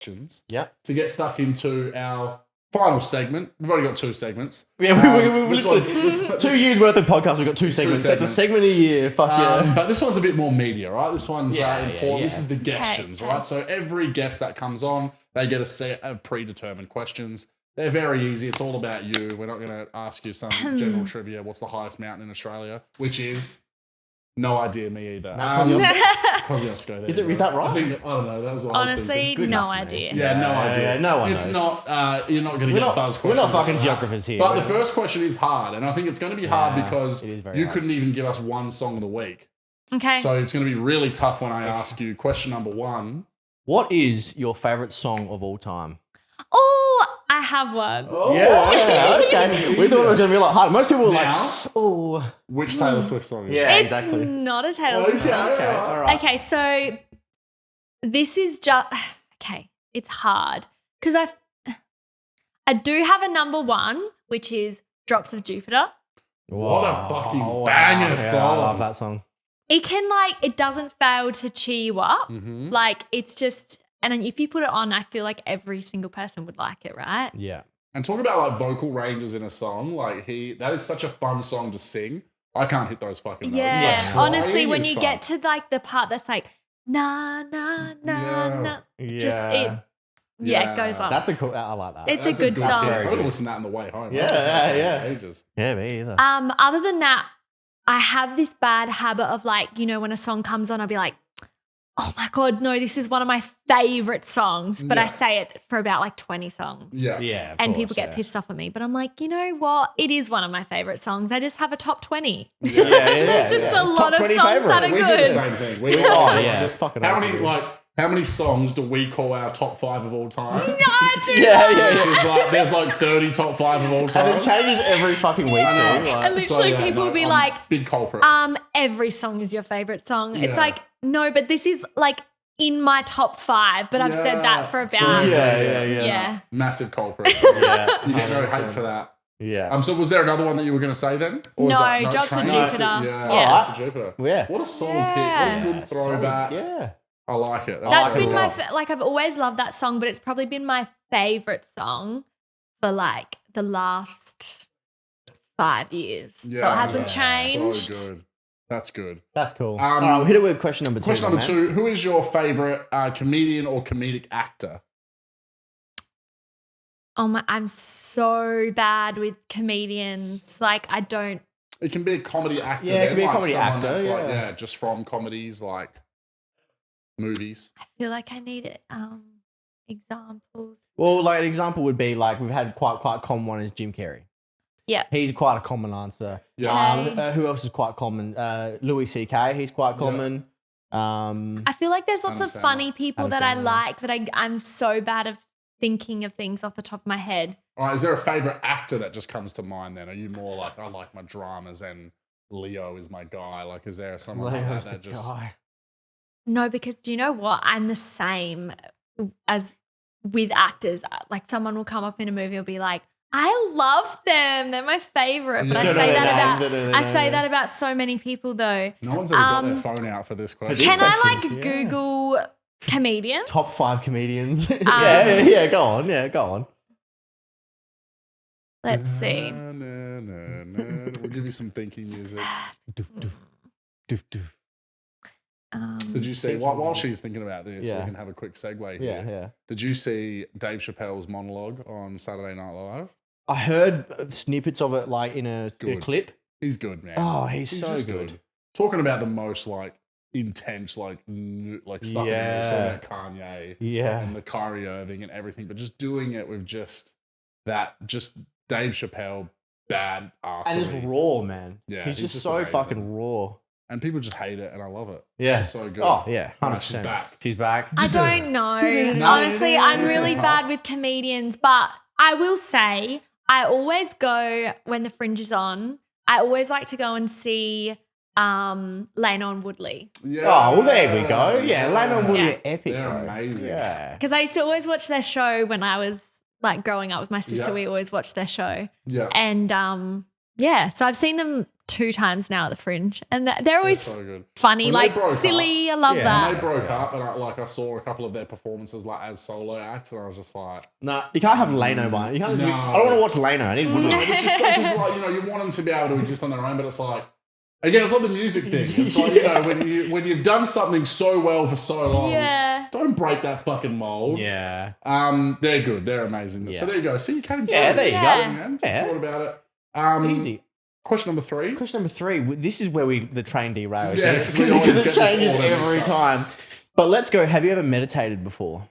questions. Yep. To get stuck into our final segment. We've already got 2 segments. Yeah, we This literally 2 years worth of podcasts. We've got 2 segments. That's a segment a year. Fuck yeah. But this one's a bit more media, right? This one's important. yeah. This is the Guestions, right? So every guest that comes on, they get a set of predetermined questions. They're very easy. It's all about you. We're not going to ask you some general trivia. What's the highest mountain in Australia? Which is no idea. Me either. Kosciuszko. Is that right? I don't know. That was what Honestly, I was no idea. Yeah, no idea. No one It's knows. not. You're not going to get buzz questions. We're not fucking geographers here. But the first question is hard, and I think it's going to be hard because it is very you hard. couldn't even give us one song of the week. Okay. So it's going to be really tough when I ask you question number 1. What is your favourite song of all time? Oh, I have one. Oh, Yeah, okay. We thought it was going to be a lot harder. Most people were Now? like, oh. Which Taylor Swift song is Yeah, it? It's exactly. not a Taylor Swift Okay, song. all right. Okay, so this is just it's hard because I do have a number 1, which is Drops of Jupiter. What a fucking banger song. I love that song. It can it doesn't fail to cheer you up. Mm-hmm. It's just, and if you put it on, I feel like every single person would like it, right? Yeah. And talk about vocal ranges in a song. That is such a fun song to sing. I can't hit those fucking notes. Yeah, But honestly, trying when is you fun. get to the part that's na na na na, it goes up. That's a cool. I like that. It's That's a good song. I would have listened to that on the way home. Yeah, I haven't listened to that in yeah. Ages. Yeah, me either. Other than that, I have this bad habit of when a song comes on, I'll be like, oh my God, no, this is one of my favorite songs. But I say it for about 20 songs. Yeah. Yeah, of And course, people get pissed off at me. But I'm like, you know what? It is one of my favorite songs. I just have a top 20. Yeah. There's just a lot Top of 20 songs that favourites. are We do the good. same thing. Oh yeah, fucking. How many songs do we call our top 5 of all time? No, I do Yeah, Which is there's 30 top 5 of all time. And it changes every fucking week too. I know. And literally people will be I'm like, big culprit. every song is your favorite song. It's Yeah. no, but this is in my top 5, but I've said that for about, Yeah. Massive culprit. So Yeah. you get no hate for that. Yeah. So was there another one that you were going to say then? Or was No, that Drops of Train? Jupiter. Yeah, Yeah. Drops of Jupiter. Yeah. What a song Yeah. pick. What a good throwback. Yeah. I like it. That's really been my, cool. I've always loved that song, but it's probably been my favorite song for the last 5 years. So it hasn't changed. So good. That's good. That's cool. All right, we'll hit it with question number 2. Question number man. 2. Who is your favorite comedian or comedic actor? Oh my, I'm so bad with comedians. I don't. It can be a comedy actor. Yeah, it can be a then, comedy someone actor, that's yeah. just from comedies movies. I feel like I need examples. Well, an example would be we've had quite a common one is Jim Carrey. Yeah. He's quite a common answer. Yeah. Who else is quite common? Louis C.K. He's quite common. I feel like there's lots Adam of Sandler. funny people Adam that I Sandler. like, but I'm so bad at thinking of things off the top of my head. All right, is there a favorite actor that just comes to mind then? Are you more I like my dramas and Leo is my guy? Is there someone like Leo's that the just... guy. No, because do you know what? I'm the same as with actors. Someone will come up in a movie and be like, I love them. They're my favorite. But Yeah. I say that about so many people though. No one's ever got their phone out for this question. These Can I questions, yeah. Google comedians? Top 5 comedians. yeah, go on. Yeah, go on. Let's see. We'll give you some thinking music. Doof, doof, doof, doof. Did you see, while she's thinking about this, Yeah. we can have a quick segue here. Yeah. Did you see Dave Chappelle's monologue on Saturday Night Live? I heard snippets of it in a Good. clip. He's good, man. Oh, he's so just good. Talking about the most intense stuff in there. Talking about Kanye Yeah. and the Kyrie Irving and everything, but just doing it with just Dave Chappelle bad arse. And it's raw, man. Yeah, He's he's just just so amazing. fucking raw. And people just hate it, and I love it. Yeah. It's so good. Oh, yeah. 100%. Alright, she's back. She's back. I don't know. No. Honestly, I'm It's really gonna bad pass. with comedians, but I will say I always go when the Fringe is on. I always like to go and see Leno and Woodley Yeah. Oh, well, there we go. Yeah, Leno Woodley Yeah. are epic, They're bro. amazing. Yeah. because I used to always watch their show when I was growing up with my sister. Yeah. We always watched their show, Yeah. and so I've seen them 2 times now at the Fringe, and they're always so good. funny, When like they broke silly. I love When that. they broke up, and I saw a couple of their performances like as solo acts, and I was just like, Nah, you can't have Leno by. You can't. No. I don't want to watch Leno. I need Woodland. it's just so, 'cause, like, you know, you want them to be able to exist on their own, but it's like, again, it's like the music thing. It's like, you know, when you've done something so well for so long, Yeah. don't break that fucking mold. Yeah. They're good. They're amazing. Yeah. So there you go. See, you came. Yeah, there you Yeah. go. Man. Yeah. Thought about it. Easy. Question number 3. Question number 3. This is where the train derails. Yes, because we always it get this changes order mixed every up. time. But let's go. Have you ever meditated before?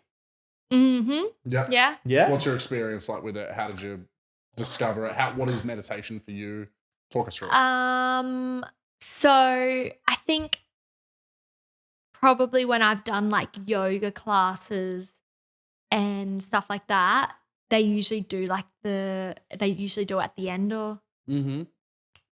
Mm-hmm. Yeah. Yeah. Yeah. What's your experience like with it? How did you discover it? What is meditation for you? Talk us through it. So I think probably when I've done like yoga classes and stuff like that, they usually do it at the end or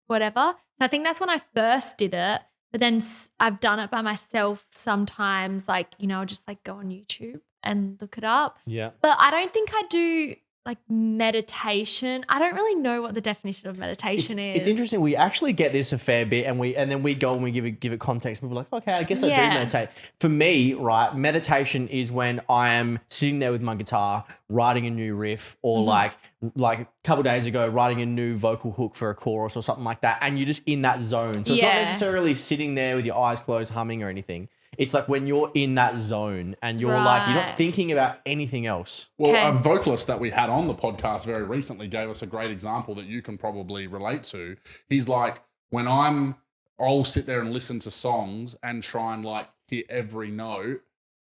whatever. So I think that's when I first did it. But then I've done it by myself sometimes, like, you know, just like go on YouTube and look it up. Yeah. But I don't think I do like meditation. I don't really know what the definition of meditation is. It's interesting. We actually get this a fair bit, and then we go and we give it context. People are like, okay, I guess I do Yeah. meditate. For me, right, meditation is when I am sitting there with my guitar, writing a new riff, or like a couple days ago, writing a new vocal hook for a chorus or something like that, and you're just in that zone. So it's not Yeah. necessarily sitting there with your eyes closed, humming or anything. It's like when you're in that zone and you're like, you're not Right. thinking about anything else. Well, Okay. a vocalist that we had on the podcast very recently gave us a great example that you can probably relate to. He's like, I'll sit there and listen to songs and try and like hit every note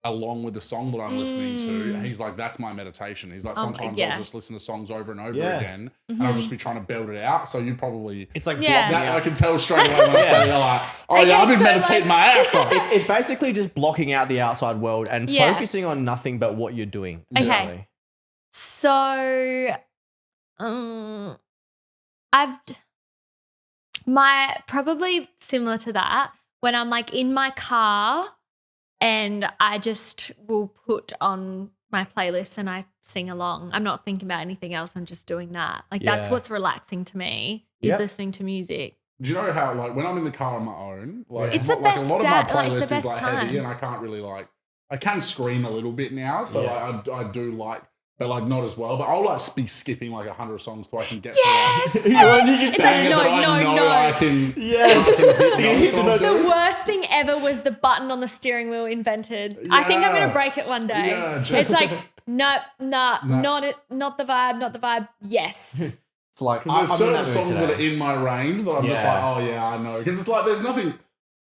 along with the song that I'm listening to. He's like, that's my meditation. He's like, sometimes yeah. I'll just listen to songs over and over Yeah. again, and I'll just be trying to build it out. So you probably, It's like Yeah. blocking that out. I can tell straight away when I say, you're like, oh Okay, yeah, I've been so, meditating like- my ass off. It's basically just blocking out the outside world and Yeah. focusing on nothing but what you're doing. Okay. essentially. So, probably similar to that, when I'm like in my car and I just will put on my playlist and I sing along. I'm not thinking about anything else. I'm just doing that. Like that's Yeah. what's relaxing to me is Yep. listening to music. Do you know how, like, when I'm in the car on my own, like, It's the like best a lot of my like, it's the playlist is best like time. heavy, and I can't really like, I can scream a little bit now, so Yeah. like, I do like, but like not as well. But I'll like be skipping like 100 songs till I can get Yes! to like, You know, you can It's say like, saying it, no, but I no, know no. I can. yes. I can hit You notes hit the on notes. it. The worst thing ever was the button on the steering wheel invented. I think I'm Yeah. going to break it one day. Yeah, it's just- like, no, not the vibe, not the vibe. Yes. It's like, Because there's I'm in certain that mood songs that today. are in my range that I'm just Yeah. like, oh yeah, I know. Because it's like, there's nothing.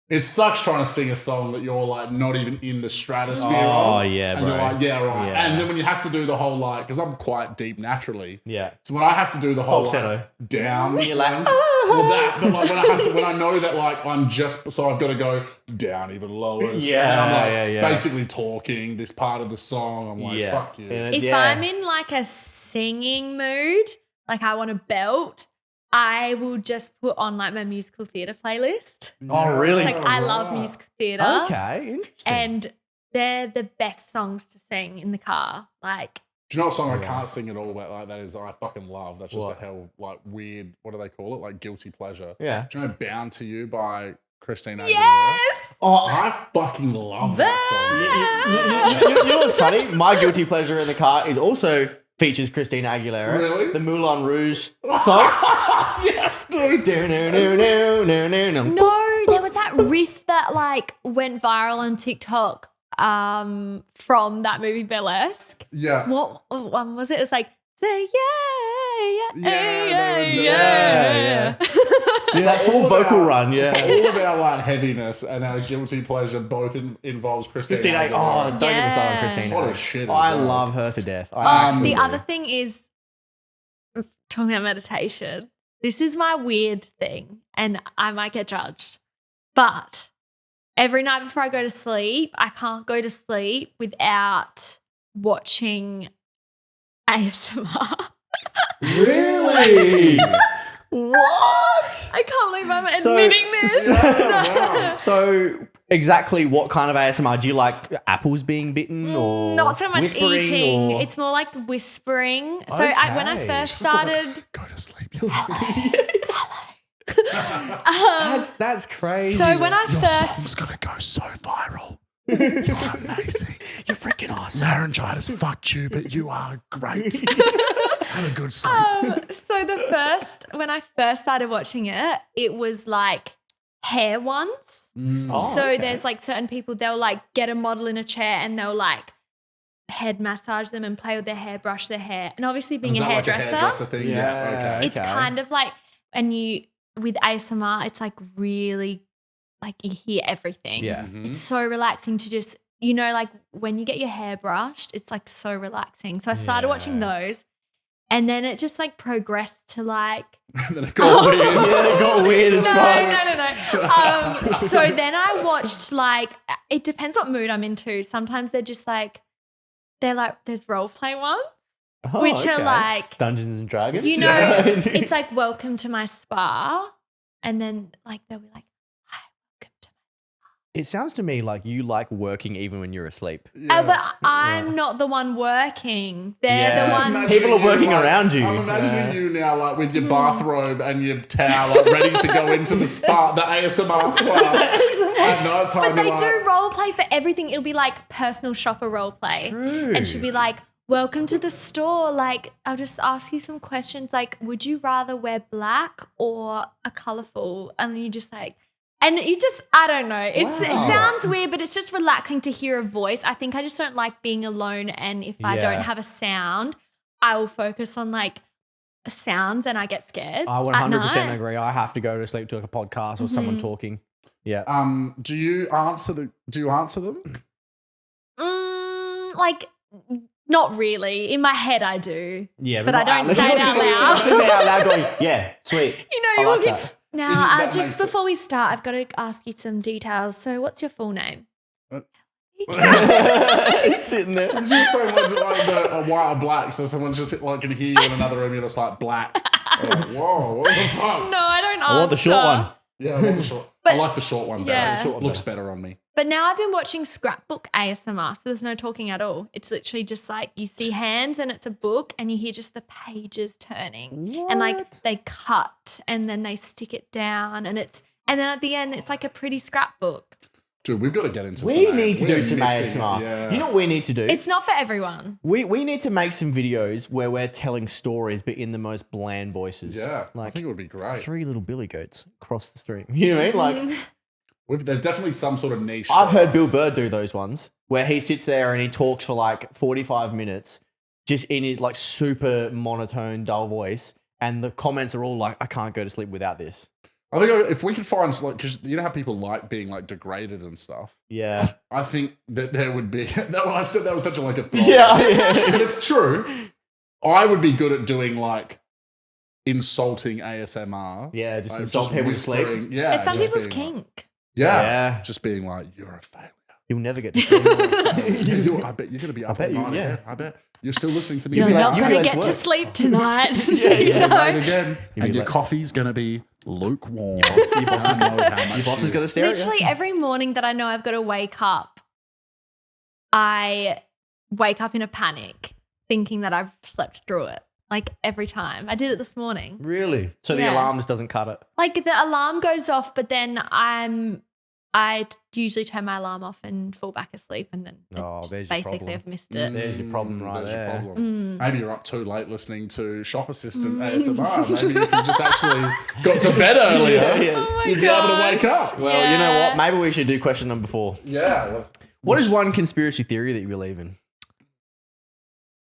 It sucks trying to sing a song that you're like not even in the stratosphere Oh, of. yeah, and bro. you're like, yeah, right. Yeah. And then when you have to do the whole like, because I'm quite deep naturally. Yeah. So when I have to do the whole Falsetto. like, down, You're like, one, well, that, but like when I know that like I'm just, so I've got to go down even lower. Yeah, and I'm like yeah. basically talking this part of the song. I'm like, Yeah. fuck you. And it's- If yeah. I'm in like a singing mood, like I want to belt, I will just put on like my musical theatre playlist. Oh, really? It's like I love musical theatre. Okay, interesting. And they're the best songs to sing in the car. Like, Do you know what song I can't sing at all? But like that is I fucking love. That's just What? a hell like weird. What do they call it? Like guilty pleasure. yeah. Do you know "Bound to You" by Christina Aguilera? yes! Oh, I fucking love that song. you know what's funny? My guilty pleasure in the car is also features Christina Aguilera. Really? The Moulin Rouge song. Yes, dude. No, there was that riff that like went viral on TikTok from that movie Burlesque. Yeah. What one was it? It was like, say yeah, Yeah, Yeah, that full All vocal about- run, yeah. All of our like heaviness and our guilty pleasure both involves Christina. Christina, oh, Aguilera. don't get me started on Yeah. Christina. What a shit as I well. love her to death. I actually The do. other thing is talking about meditation. This is my weird thing, and I might get judged. But every night before I go to sleep, I can't go to sleep without watching ASMR. Really? What? I can't believe I'm So- admitting this. so- wow. So, exactly what kind of ASMR? Do you like apples being bitten or Not so much whispering eating. or- It's more like whispering. So when I Okay. first Just like, started, go to sleep. That's crazy. So when I Your first song's gonna go so viral. You're amazing. You're freaking awesome. Laryngitis fucked you, but you are great. Have a good sleep. when I first started watching it, it was like hair ones. Oh, So okay. there's like certain people, they'll like get a model in a chair and they'll like head massage them and play with their hair, brush their hair. And obviously being Is a that like a hairdresser, hairdresser thing? Yeah. Okay. it's kind of like, and with ASMR, it's like really like you hear everything. Yeah. Mhm. It's so relaxing to just, like when you get your hair brushed, it's like so relaxing. So I started watching those and then it just like progressed to like, And then it got weird. Yeah, it got weird as fuck. no. So then I watched like, it depends what mood I'm into. Sometimes there's role play ones, Oh, which are okay. like, Dungeons and Dragons. it's like welcome to my spa. And then like they'll be like, hi, welcome to It sounds to me like you like working even when you're asleep. Yeah. but I'm not the one working. They're Yeah. the Just one. Imagining People are you, working like- around you. I'm imagining Yeah. you now, like with your bathrobe and your towel, like, ready to go into the spa, the ASMR spa at night time. But they do role play for everything. It'll be like personal shopper role play. True. And she'll be like, welcome to the store. Like, I'll just ask you some questions. Like, would you rather wear black or a colorful? And you just like, and you just, I don't know. It Wow. sounds weird, but it's just relaxing to hear a voice. I think I just don't like being alone. And if I don't Yeah. have a sound, I will focus on like sounds and I get scared. I at 100% night. agree. I have to go to sleep to like a podcast or someone talking. Yeah. Do you answer them? Like, not really. In my head, I do. Yeah, but I don't let's say it not out sit- loud. let's sit out loud going, yeah, sweet. You're I like looking. that. Now, That makes just it- before we start, I've got to ask you some details. So, what's your full name? Sitting there. Did you say like a white or black? So someone's just like can hear you in another room. You're just like black. Like, whoa, what the fuck? No, I don't. I want the short one. Yeah, I want the short. But- I like the short one better. Yeah. The short one looks better on me. But now I've been watching scrapbook ASMR, so there's no talking at all. It's literally just like you see hands and it's a book and you hear just the pages turning. And like What? they cut and then they stick it down and then at the end it's like a pretty scrapbook. Dude, we've got to get into We some need to we're do some missing it, ASMR. Yeah. You know what we need to do? It's not for everyone. We need to make some videos where we're telling stories, but in the most bland voices. Yeah, I Like think it would be great. 3 little billy goats across the street. You know what I mean? Like, There's definitely some sort of niche. I've for heard us. Bill Burr do those ones where he sits there and he talks for like 45 minutes just in his like super monotone, dull voice. And the comments are all like, I can't go to sleep without this. I think if we could find, like, because you know how people like being like degraded and stuff. Yeah. I think that there would be. I said that was such a like a thought. Yeah. But it's true. I would be good at doing like insulting ASMR. Yeah, just Like, insult people to sleep. whispering. Yeah, It's some just people's being like- kink. yeah, just being like, you're a failure. You'll never get to sleep. I bet you're gonna be up bet all you- night yeah. again. I bet you're still listening to me. You're be like- not you'll be going to like get to slut. sleep tonight. Yeah, No. right again. be And your like- coffee's gonna be lukewarm. Your boss is, I know how much your boss is you- going to stare at Literally you. every morning that I know I've got to wake up, I wake up in a panic thinking that I've slept through it. Like every time. I did it this morning. Really? So the Yeah. alarm just doesn't cut it? Like the alarm goes off, but then I usually turn my alarm off and fall back asleep, and then Oh, just there's your basically problem. I've missed it. There's your problem right There's there. Your problem. Maybe you're up too late listening to Shop Assistant ASMR. Mm. Maybe if you just actually got to bed earlier, Oh my you'd be able to wake gosh. up. Well, you know Yeah. what? Maybe we should do question number 4. Yeah. What is one conspiracy theory that you believe in?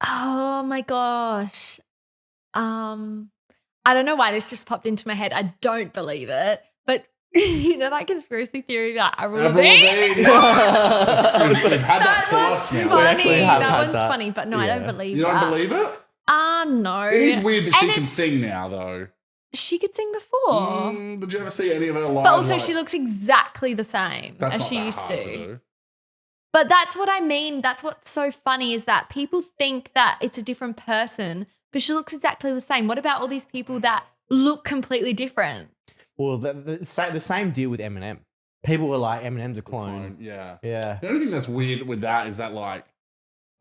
Oh my gosh. I don't know why this just popped into my head. I don't believe it, but you know that conspiracy theory that Avril Avril Lavigne? Lavigne, yes. We've had that That twice one's now. We actually funny. have That had one's that. funny, but no, I Yeah. don't believe You that. don't believe it? No. It is weird that she And can it's- sing now, though. She could sing before. Did you ever see any of her live? But also like- she looks exactly the same That's as not she that used hard to. do. But that's what I mean. That's what's so funny is that people think that it's a different person, but she looks exactly the same. What about all these people that look completely different? Well, the same deal with Eminem. People were like, Eminem's a clone. Yeah. Yeah. The only thing that's weird with that is that, like,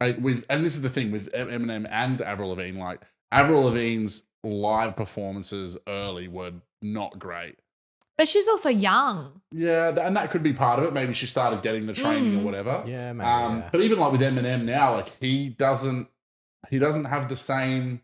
and this is the thing with Eminem and Avril Lavigne, like, Avril Lavigne's live performances early were not great. But she's also young. Yeah, and that could be part of it. Maybe she started getting the training or whatever. Yeah, maybe. Yeah. But even like with Eminem now, like he doesn't have the same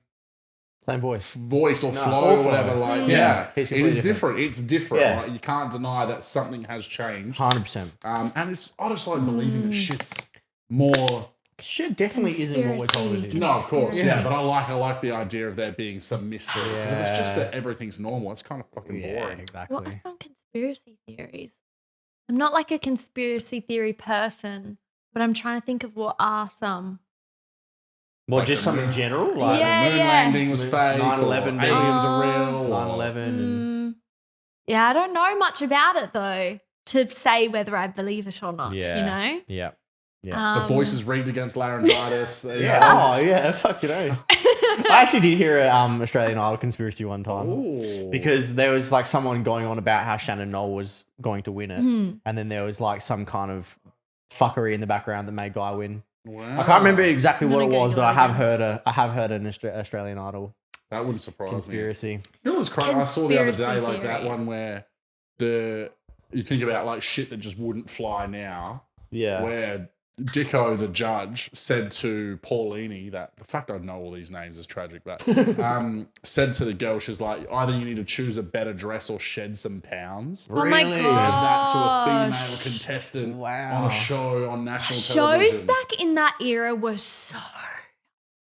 voice. or No, flow or or whatever. flow. Like, Yeah. it It's is completely different. It's different. Yeah. Right? You can't deny that something has changed. 100%. And I just like believing that shit's more. Shit definitely isn't what we're told it is. No, of course, Conspiracy. yeah. But I like the idea of there being some mystery. 'Cause if it's just that everything's normal, it's kind of fucking Yeah, boring. exactly. What are some conspiracy theories? I'm not like a conspiracy theory person, but I'm trying to think of what are some. Well, Like just the something moon- general? Like Yeah, the moon yeah. landing was fake. 9/11 or being- aliens are real. or- 9/11 and Yeah, I don't know much about it though to say whether I believe it or not. Yeah. You know. yeah. The voice is rigged against laryngitis. Yeah. Oh, yeah. Fuck, I actually did hear a Australian Idol conspiracy one time. Ooh. Because there was like someone going on about how Shannon Knoll was going to win it. Mhm. And then there was like some kind of fuckery in the background that made Guy win. Wow. I can't remember exactly I'm what it gonna was, Google but I it have again. heard an Australian Idol That wouldn't surprise me. conspiracy. It was crazy. I saw the other day Conspiracy like that theories. one where you think about like shit that just wouldn't fly now. Yeah. Where Dicko, the judge, said to Paulini that the fact I know all these names is tragic, but said to the girl, she's like, either you need to choose a better dress or shed some pounds. Oh my Really? Said that to a gosh. female contestant Wow. on a show on national Shows television. back in that era were so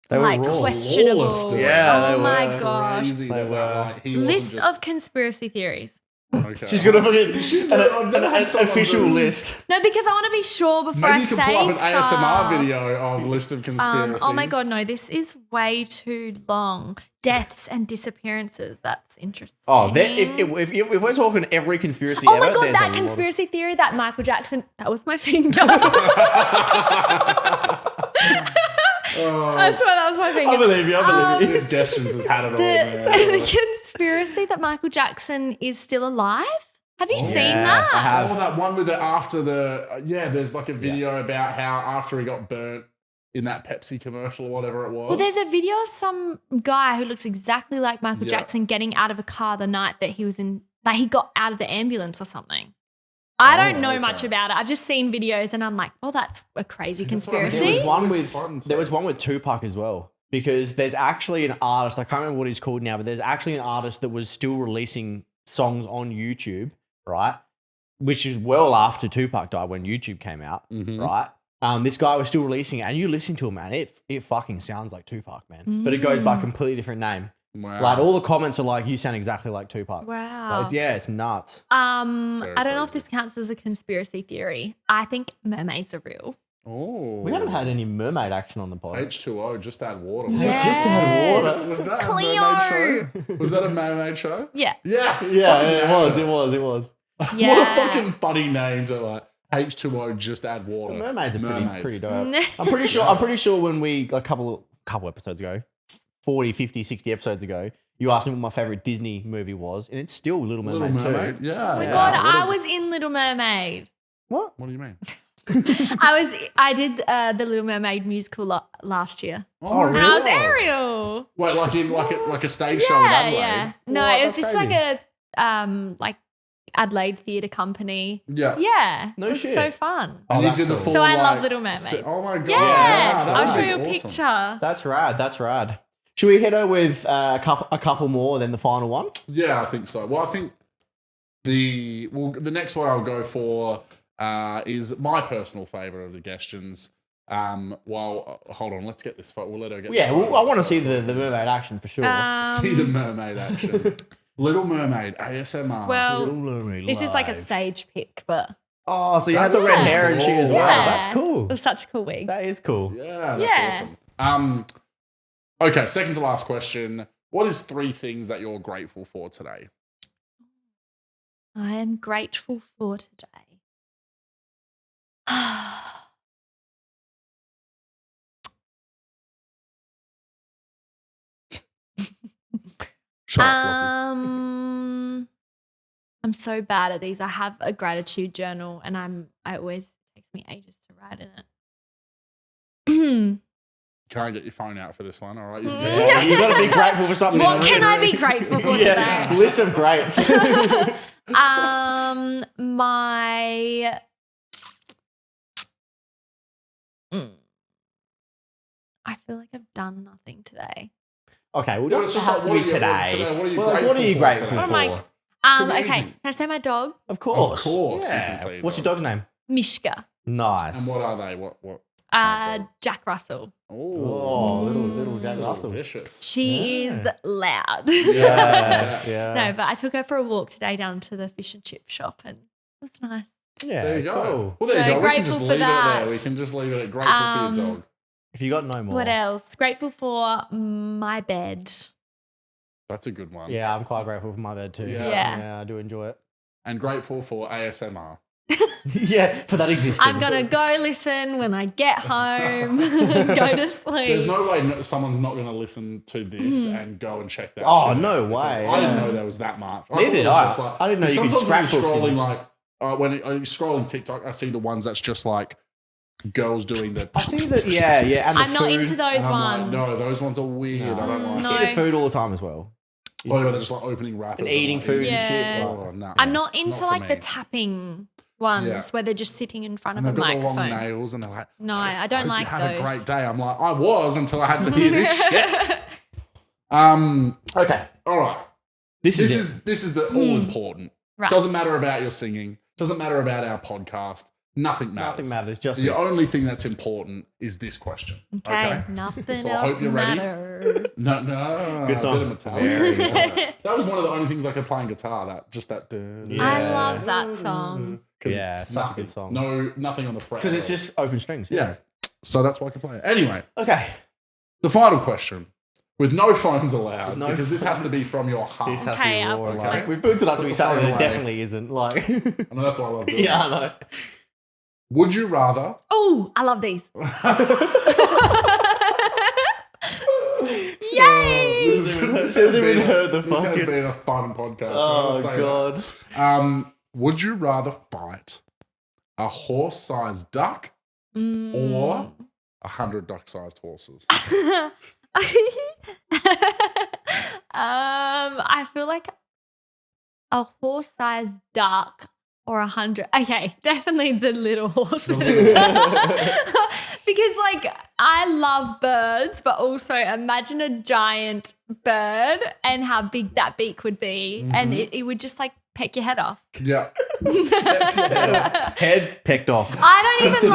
They were like raw. questionable. Lawless to it. Yeah, oh they my were. gosh. Crazy They that, were. like, he wasn't List just, of conspiracy theories. okay. She's got a fucking She's got- I've never had someone official do- list. No, because I want to be sure before Maybe I you could say pull up an stuff. ASMR video of list of conspiracies. Oh my god, no! This is way too long. Deaths and disappearances. That's interesting. Oh, if we're talking every conspiracy Oh ever, my god, there's a that lot conspiracy theory that Michael Jackson. That was my finger. I swear that was my finger. I believe you. I believe you. This Guestions has had it all, The man. conspiracy that Michael Jackson is still alive. Have you seen Yeah, that? I have. Oh, that one with the after the there's like a video about how after he got burnt in that Pepsi commercial or whatever it was. Well, there's a video of some guy who looks exactly like Michael Yeah. Jackson getting out of a car the night that he was in, like he got out of the ambulance or something. I don't know much okay. about it. I've just seen videos and I'm like, oh, that's a crazy See, that's what I mean. conspiracy. There was one It's with fun to- there was one with Tupac as well, because there's actually an artist, I can't remember what he's called now, but there's actually an artist that was still releasing songs on YouTube, right? Which is well after Tupac died when YouTube came out, Mhm. right? This guy was still releasing it, and you listen to him, man, it fucking sounds like Tupac, man. But it goes by a completely different name. Wow. Like all the comments are like, you sound exactly like Tupac. Wow. Like, it's nuts. I don't know if crazy. this counts as a conspiracy theory. I think mermaids are real. Oh. We haven't had any mermaid action on the pod. H2O, just add water. It's Yes. just had water. Was that Cleo. a mermaid show? Was that a mermaid show? Yeah. Yes. Yeah, fucking it nailed was. Yeah. What a fucking funny name to like H2O, just add water. Mermaids are pretty dope. Mm. I'm pretty sure when we a couple episodes ago, 40, 50, 60 episodes ago, you asked me what my favorite Disney movie was, and it's still Little Mermaid, Little Mermaid. too. Yeah. Oh my Yeah. god, What I a- was in Little Mermaid. What? What do you mean? I did the Little Mermaid musical last year. Oh, And I was really? Ariel. Wait, like a stage show in Yeah, Adelaide? yeah. No, What? it was That's just like a like Adelaide theatre company. Yeah. Yeah. No it was shit. so fun. Oh, And you that's did the cool. full So I love like, Little Mermaid. Oh my god. Yeah. Wow, that I'll would show be you a awesome. picture. That's rad. That's rad. Should we hit her with a couple more than the final one? Yeah, I think so. Well, I think the next one I'll go for is my personal favourite of the Guestions. Well, hold on, let's get this. We'll let her get. Yeah, this I want to see the mermaid action for sure. see the mermaid action. Little Mermaid ASMR. Well, Little Mermaid this is like a live. stage pick, but Oh, so you had the That's red so hair and shit as cool. well. yeah. That's cool. It was such a cool wig. That is cool. yeah, that's Yeah. awesome. Okay, second to last question. What is 3 things that you're grateful for today? I am grateful for today. Shut up, Lockie. I'm so bad at these. I have a gratitude journal and it always takes me ages to write in it. can't get your phone out for this one, all right? Yeah, you got to be grateful for something. What can I be grateful for today? List of greats. My I feel like I've done nothing today. Okay, well, it Well, it's doesn't just have like, to be today. What are you grateful today? for? Oh my- Could be Okay, anything. can I say my dog? Of course. Of course, you Yeah. can say your What's your dog. dog's name? Mishka. Nice. And what are they? What? Jack Russell. Oh, little Jack Russell. Vicious. She Yeah. is loud. Yeah. No, but I took her for a walk today down to the fish and chip shop and it was nice. Yeah, There you go. cool. Well, there So you go. We can grateful just for leave it that. there. We can just leave it at grateful for your dog. If you got no more. What else? Grateful for my bed. That's a good one. Yeah, I'm quite grateful for my bed too. Yeah. Yeah. I do enjoy it. And grateful for ASMR. Yeah, for that existing. I'm going to go listen when I get home, go to sleep. There's no way someone's not going to listen to this and go and check that. Oh, shit no out, because way, I didn't yeah. know there was that much. Neither thought it did was I. just like- I didn't know you could sometimes when scrapbook you're people. scrolling when I'm scrolling TikTok, I see the ones that's just like girls doing the. I see that, yeah, and the I'm not food. into those and I'm ones. like, no, those ones are weird. No. I don't I like see No. the food all the time as well. Oh, they're just like opening wrappers And eating like, food Yeah. and shit. Oh, no. I'm not into for like the me. tapping ones Yeah. where they're just sitting in front And of they've a got the long microphone. nails, and they're like, No, I don't "Hope like you have those. a great day." I'm like, I was until I had to hear this shit. Okay. All right. This This is it. is the all important. Right. Doesn't matter about your singing. Doesn't matter about our podcast. Nothing matters. Nothing matters. Just The this. only thing that's important is this question. Okay, nothing So I else hope you're ready. matters. No. Good a song. bit of Metallica. Yeah. That was one of the only things I could play on guitar. I Yeah. love that song. Yeah, it's such a nothing. good song. No, nothing on the fret. Because at it's all. just open strings. yeah. So that's why I can play it. Anyway, Okay. the final question, with no phones allowed, With no because this has to be from your heart. This has Okay, to be raw, okay. like, we've built it up to Put be the something phone that away. definitely isn't. Like, I know that's why I love doing yeah, I it. know. Would you rather? Oh, I love these. Yay! This Hasn't has even been- heard the This has fucking- been a fun podcast. Oh, I'll say that. God. Would you rather fight a horse-sized duck or 100 duck-sized horses? I feel like a horse-sized duck or 100. Okay, definitely the little horses. Because like I love birds, but also imagine a giant bird and how big that beak would be, and it would just like peck your head off. Yeah. Head pecked off. I don't Consider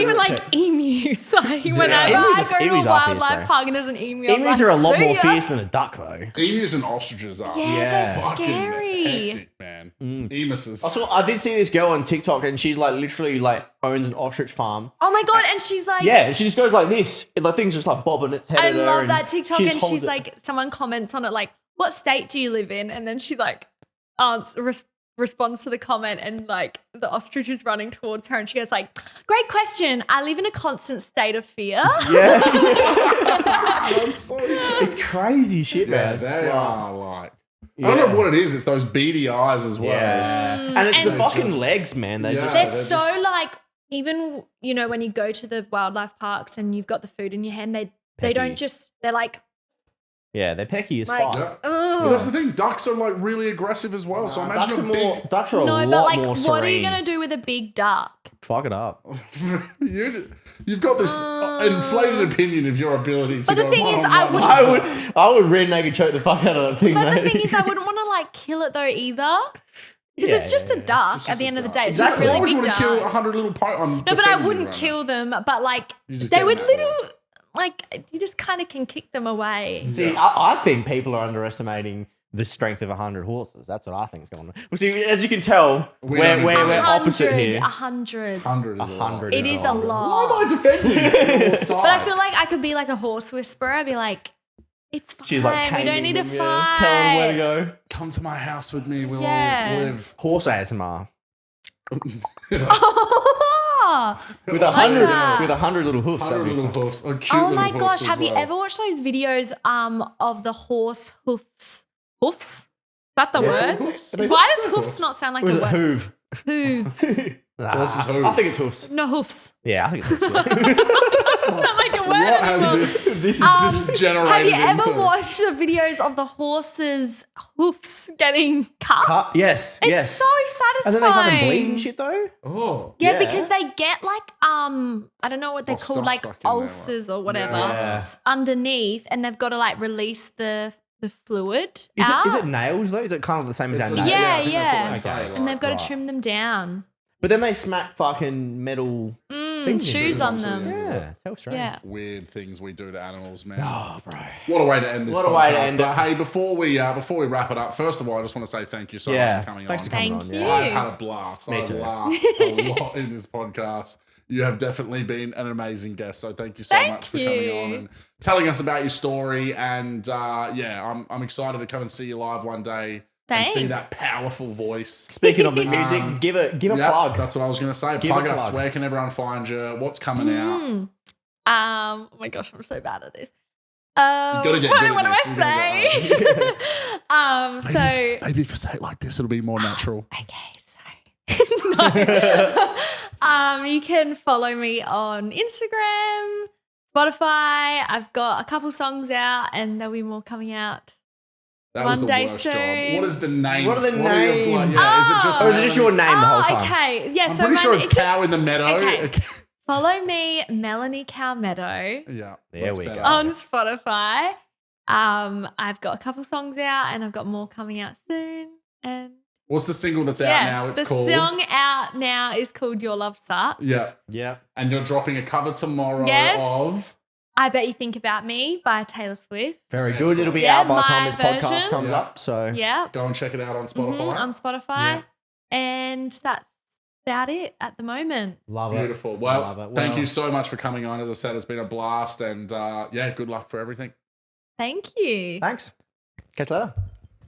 even it like peck. emies. Like whenever Emus I are- go to a emus are fierce, wildlife though. park and there's an emu, I'm Emus like, are a lot "See more ya." fierce than a duck, though. Emus and ostriches are Yeah, Yeah. they're fucking scary. hectic, man. Emuses. I did see this girl on TikTok, and she like literally like owns an ostrich farm. Oh my god! And she's like, Yeah, and she just goes like this, and the thing's just like bobbing its head. I at her, love and that TikTok, she and just holds she's it. like, someone comments on it like, "What state do you live in?" And then she like responds to the comment, and like the ostrich is running towards her, and she goes like, "Great question. I live in a constant state of fear." yeah, That's so good. it's crazy shit, Yeah, man. they Like, are like. I don't know what it is. It's those beady eyes as well. Yeah, and it's the And- fucking Just- legs, man. They Yeah. just They're they're so just- like, even when you go to the wildlife parks and you've got the food in your hand, they Pecky. don't just, they're like, yeah, they're pecky as Like- fuck. Yeah. ugh. Well, that's the thing. Ducks are like really aggressive as well. So Ducks imagine are a more. big. Ducks are a No, lot but like, more serene. what are you gonna do with a big duck? Fuck it up. You've got this inflated opinion of your ability to But the go thing is, one-on-one. I would rear naked choke the fuck out of that thing, But mate. the thing is, I wouldn't want to like kill it though either, because it's just a duck It's at just the a end of the duck. day. It's Exactly. just a Why would really you big want to kill duck. 100 little No, but I wouldn't kill them. But like, You just they get would mad. little, like, you just kind of can kick them away. See, I think people are underestimating the strength of 100 horses. That's what I think is going on. Well, see, as you can tell, We we're don't we're agree. opposite here. 100. 100 is 100 It is a Why lot. am I defending you? But I feel like I could be like a horse whisperer. I'd be like, it's fine. She's like we don't need to taming them, fight. Tell them where to go. Come to my house with me. We'll Yeah. all live. Horse ASMR. Oh, With like 100 that. with 100 little hoofs. 100 that'd be little fun. hoofs. Oh, cute oh little my hoofs gosh. as Have you well. ever watched those videos of the horse hoofs? Hoofs? Is that the Yeah, word? hoofs. Why does hoofs not sound like Or is a it word? hoof? Hoof. Nah, Horse's hoof. I think it's hoofs. No hoofs. Yeah, I think it's hoofs. Yeah. Doesn't sound like a word. What has this This is just generated Have you ever into? watched the videos of the horses' hoofs getting cut? Yes, It's yes. so satisfying. And then they fucking bleed and shit though. Oh. Yeah, Yeah. because they get like I don't know what they're Or called, stuff like stuck in there, ulcers or whatever Yeah. underneath, and they've got to like release the fluid Is out. it nails though? Is it kind of the same as It's our a- nails? Yeah, I think that's what they yeah. say, Okay. and they've got right. to trim them down. But then they smack fucking metal things Shoes into on it. them. Yeah, tell strange. Yeah. Weird things we do to animals, man. Oh, bro. What a way to end this What podcast. a way to end but it. hey, before we wrap it up, first of all, I just want to say thank you so much for coming Thanks on. for coming Thank on. you. Yeah. I've had a blast. Me I've too. laughed a lot in this podcast. You have definitely been an amazing guest. So thank you so Thank much for coming you. on and telling us about your story. And I'm excited to come and see you live one day and see Thanks. that powerful voice. Speaking of the music, give a Yeah, plug. that's what I was going to say. Give Plug a us. plug. Where can everyone find you? What's coming out? Oh my gosh, I'm so bad at this. gotta get what, good at what this. do You I gotta say? Maybe if I say it like this, it'll be more natural. Okay, so no. You can follow me on Instagram, Spotify. I've got a couple songs out, and there'll be more coming out. That was the One day worst job. soon. What is the name? What are the names? Is it just Or is it just your name the whole time? Okay, yeah. I'm so pretty sure mine- it's just Cow in the Meadow. Okay. follow me, Melanie Cowmeadow, Yeah. There that's we better. go. on Spotify. I've got a couple songs out, and I've got more coming out soon. And What's the single that's out yes, now? It's the called. song out now is called Your Love Sucks. Yeah. Yeah. And you're dropping a cover tomorrow Yes. of. I Bet You Think About Me by Taylor Swift. Very Excellent. good. It'll be Yeah, out by the time my this podcast version. comes Yeah. up. So Yeah. Go and check it out on Spotify. On Spotify. Yeah. And that's about it at the moment. love it. Beautiful. Well, Love it. thank Well- you so much for coming on. As I said, it's been a blast. And good luck for everything. Thank you. Thanks. Catch you later.